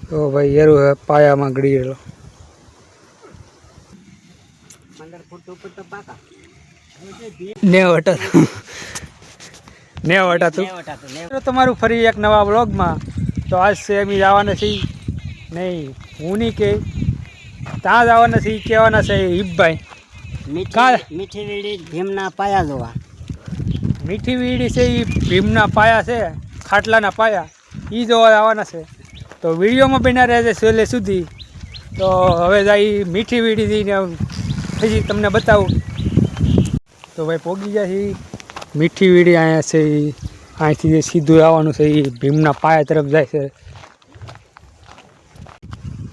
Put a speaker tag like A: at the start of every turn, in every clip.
A: तो भाई ये है पाया में गड़ी लो
B: 15 फूट ऊपर तो पाका
A: ने वटा ने वटा तू तो तुम्हारू फरी एक नवा व्लॉग में तो आज से अमी जवाना छी नहीं हूँ नहीं के ता जवाना छी कहवाना छे हिप भाई
B: मीठी वीडी भीमना पाया जोवा
A: मीठी वीडी से भीमना पाया से खाटलाना पाया ई जोवा जवाना छे तो वीडियो में बना रहे छेल्ले सुधी तो हवे जाई मीठी वीडी थी ने हजी तमने बताऊँ तो भाई पोगी जाए मीठी वीडी आया से અહીંથી સીધું આવવાનું છે એ ભીમના પાયા તરફ જાય છે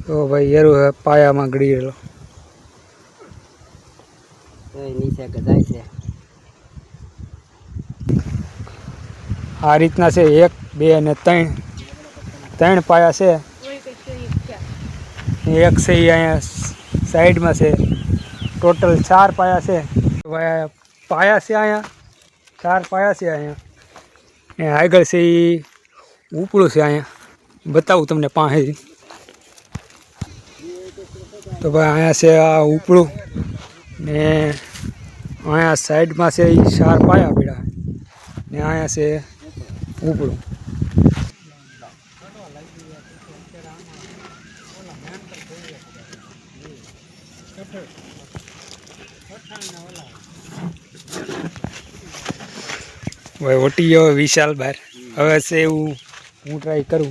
A: તો ભાઈ એરું હે પાયામાં ગળી રહેલો
B: નીચે જાય છે
A: આ રીતના છે 1 2 અને 3 પાયા છે એક છે એ અહીંયા સાઈડમાં છે ટોટલ 4 પાયા છે પાયા છે અહીંયા 4 પાયા છે અહીંયા ने आगळ से उपड़ू से अँ बताऊँ तमने पाहे तो भाई अँ से आ उपड़ू ने अँ साइड में से 4 पाया पड़ा ने अँ से उपड़ू भाई वटी गयो विशाल बार हवे से हूँ ट्राई करूँ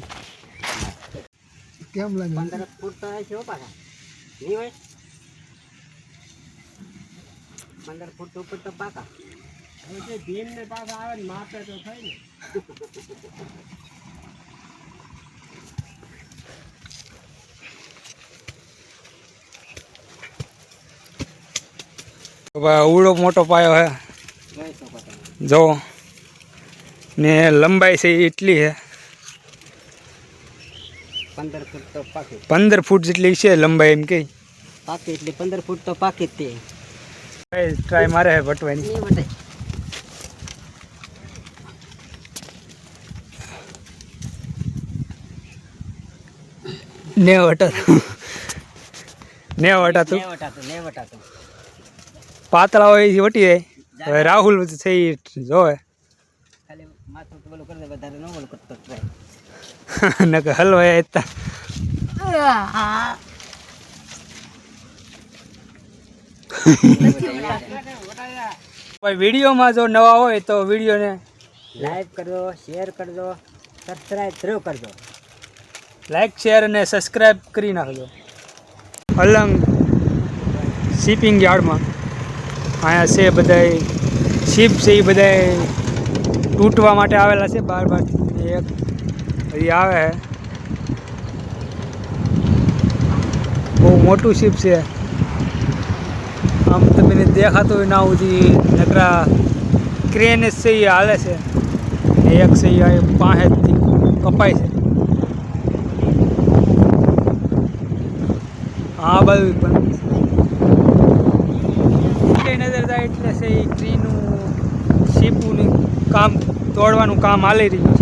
A: केम लागे
B: 15 फूट तो है पाका नहीं भाई 15 फूट ऊपर तो पाका जे भीम ने पास आवे ने मापे तो थाय ने
A: उड़ो मोटो पायो है जो ने लंबाई से इतनी है
B: 15 फूट तो पाके
A: 15 फूट जेटली है लंबाई एम के
B: पाके એટલે 15 फूट तो पाके ते
A: भाई ट्राई मारे है बटवानी
B: नहीं बटे
A: ने वटा तू
B: ने वटा तो
A: पातला होय वटी है राहुल से जो है
B: खाली माथું તો બોલો કરી દે વધારે ન બોલ કરતો ટ્રાય
A: न हलवा है इतना भाई वीडियो में जो नवा हो तो वीडियो ने
B: लाइक कर दो शेयर कर दो सब्सक्राइब जरूर कर दो
A: लाइक शेयर ने सब्सक्राइब करी नाखो अलंग शिपिंग यार्ड में अँ से बधाई शिप से बधाई तूटवा माटे आवेला छे बार बार एक हजी आवे है बहुत मोटू शिप से आम तमने देखातो ना उदी नकरा क्रेन से ही हाले से एक से ही पाहे कपाई से हाँ बाजू पण नजर जाए એટલે से ट्रेन शिपू काम तोड़वानुं काम हाली रही